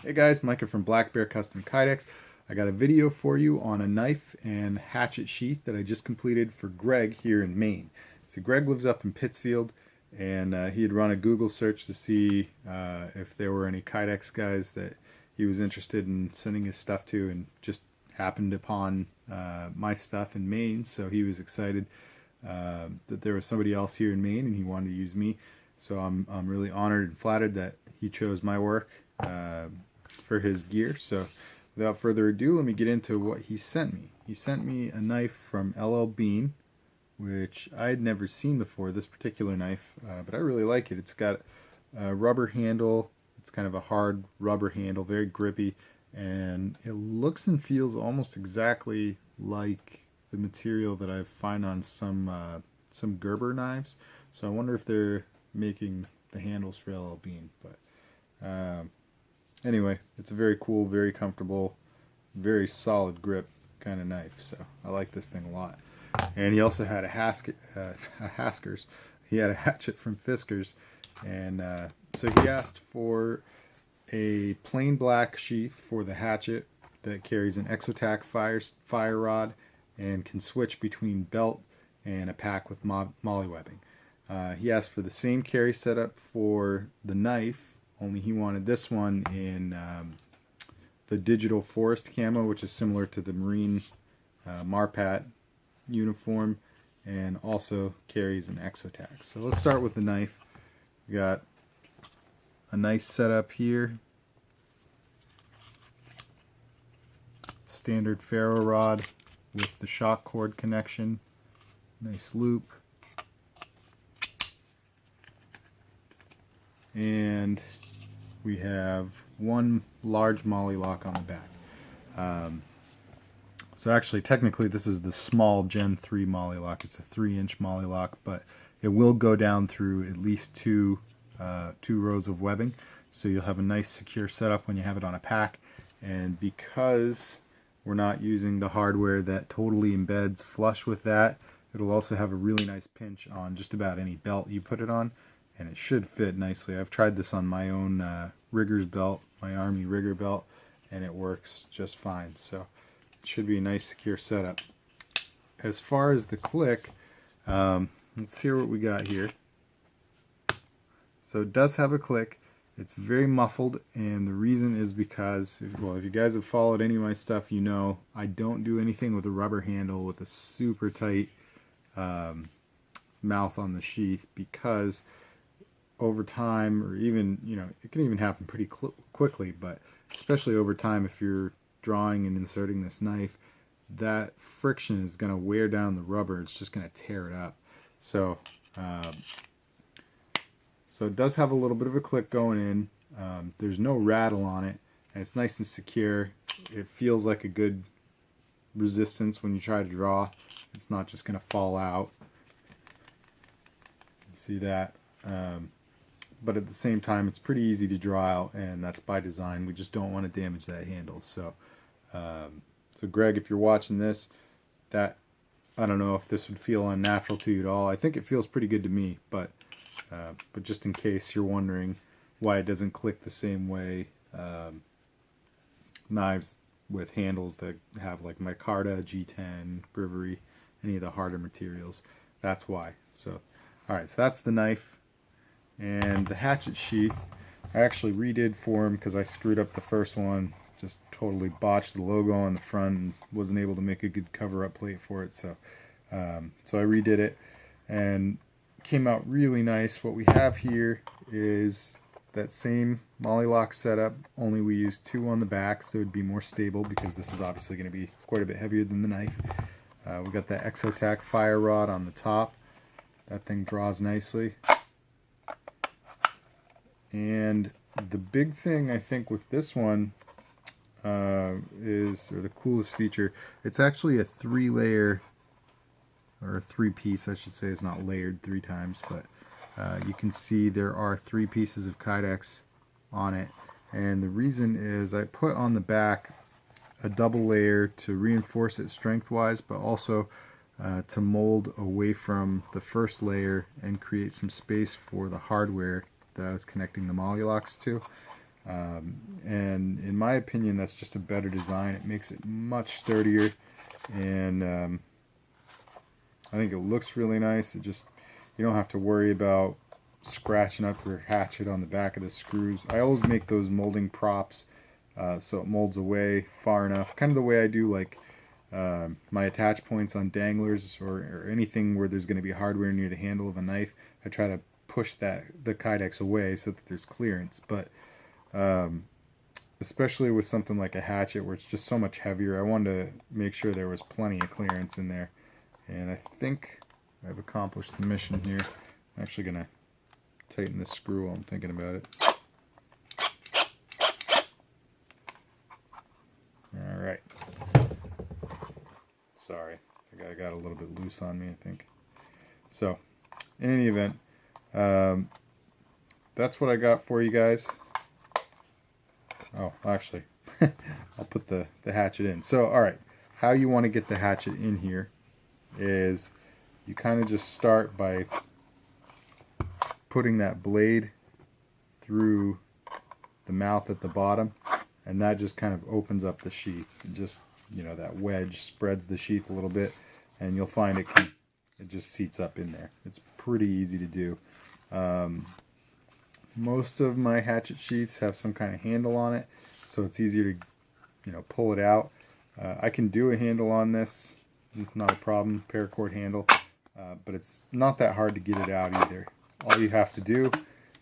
Hey guys, Micah from Black Bear Custom Kydex. I got a video for you on a knife and hatchet sheath that I just completed for Greg here in Maine. So Greg lives up in Pittsfield, and he had run a Google search to see if there were any Kydex guys that he was interested in sending his stuff to, and just happened upon my stuff in Maine. So he was excited that there was somebody else here in Maine, and he wanted to use me. So I'm really honored and flattered that he chose my work for his gear. So without further ado, let me get into what he sent me. He sent me a knife from L.L.Bean, which I had never seen before, this particular knife, but I really like it. It's got a rubber handle. It's kind of a hard rubber handle, very grippy, and it looks and feels almost exactly like the material that I find on some Gerber knives. So I wonder if they're making the handles for L.L.Bean, but anyway, it's a very cool, very comfortable, very solid grip kind of knife. So I like this thing a lot. And he also had a Haskers. He had a hatchet from Fiskars, and so he asked for a plain black sheath for the hatchet that carries an Exotac fire rod and can switch between belt and a pack with molly webbing. He asked for the same carry setup for the knife, only he wanted this one in the digital forest camo, which is similar to the Marine Marpat uniform, and also carries an Exotac. So let's start with the knife. We got a nice setup here. Standard ferro rod with the shock cord connection. Nice loop. And we have one large molly lock on the back. So actually, technically, this is the small Gen 3 molly lock. It's a 3-inch molly lock, but it will go down through at least two rows of webbing. So you'll have a nice secure setup when you have it on a pack. And because we're not using the hardware that totally embeds flush with that, it'll also have a really nice pinch on just about any belt you put it on, and it should fit nicely. I've tried this on my own rigger's belt, my Army rigger belt, and it works just fine. So it should be a nice secure setup. As far as the click, let's hear what we got here. So it does have a click. It's very muffled, and the reason is because, if you guys have followed any of my stuff, you know I don't do anything with a rubber handle with a super tight mouth on the sheath, because over time, or even, it can even happen pretty quickly, but especially over time, if you're drawing and inserting this knife, that friction is going to wear down the rubber. It's just going to tear it up. So it does have a little bit of a click going in. There's no rattle on it, and it's nice and secure. It feels like a good resistance when you try to draw. It's not just going to fall out. You see that? But at the same time, it's pretty easy to draw out, and that's by design. We just don't want to damage that handle. So Greg, if you're watching this, I don't know if this would feel unnatural to you at all. I think it feels pretty good to me, but just in case you're wondering why it doesn't click the same way knives with handles that have like micarta, G10, Brewery, any of the harder materials, that's why. So, alright, so that's the knife. And the hatchet sheath, I actually redid for him because I screwed up the first one. Just totally botched the logo on the front and wasn't able to make a good cover-up plate for it. So I redid it, and came out really nice. What we have here is that same molly lock setup, only we used 2 on the back, so it'd be more stable, because this is obviously going to be quite a bit heavier than the knife. We got that Exotac fire rod on the top. That thing draws nicely. And the big thing I think with this one or the coolest feature, it's actually a 3-layer, or a 3-piece, I should say. It's not layered 3 times, but you can see there are 3 pieces of Kydex on it. And the reason is I put on the back a double layer to reinforce it strength-wise, but also to mold away from the first layer and create some space for the hardware that I was connecting the molly locks to. And in my opinion, that's just a better design. It makes it much sturdier, and I think it looks really nice. It just, you don't have to worry about scratching up your hatchet on the back of the screws. I always make those molding props so it molds away far enough, kind of the way I do like my attach points on danglers or anything where there's going to be hardware near the handle of a knife. I try to push the Kydex away so that there's clearance, but especially with something like a hatchet where it's just so much heavier, I wanted to make sure there was plenty of clearance in there, and I think I've accomplished the mission here. I'm actually going to tighten this screw while I'm thinking about it. Alright. Sorry, I got a little bit loose on me, I think. So, in any event, that's what I got for you guys. Oh, actually, I'll put the hatchet in. So, alright, how you want to get the hatchet in here is you kind of just start by putting that blade through the mouth at the bottom, and that just kind of opens up the sheath. And just, you know, that wedge spreads the sheath a little bit, and you'll find it just seats up in there. It's pretty easy to do. Most of my hatchet sheaths have some kind of handle on it, so it's easier to, you know, pull it out. I can do a handle on this, not a problem, paracord handle, but it's not that hard to get it out either. All you have to do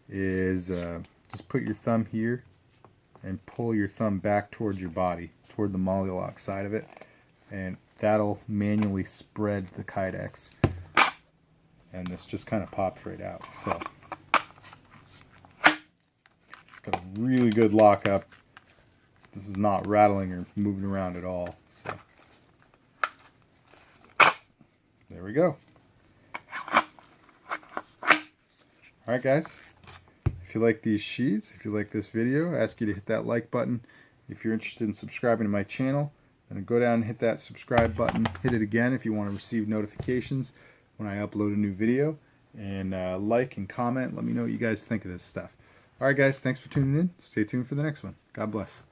is just put your thumb here and pull your thumb back towards your body, toward the molly lock side of it, and that'll manually spread the Kydex, and this just kind of pops right out. So it's got a really good lockup. This is not rattling or moving around at all. So there we go. Alright guys, if you like these sheaths, if you like this video, I ask you to hit that like button. If you're interested in subscribing to my channel, then go down and hit that subscribe button. Hit it again if you want to receive notifications when I upload a new video. And like and comment. Let me know what you guys think of this stuff. Alright guys, thanks for tuning in. Stay tuned for the next one. God bless.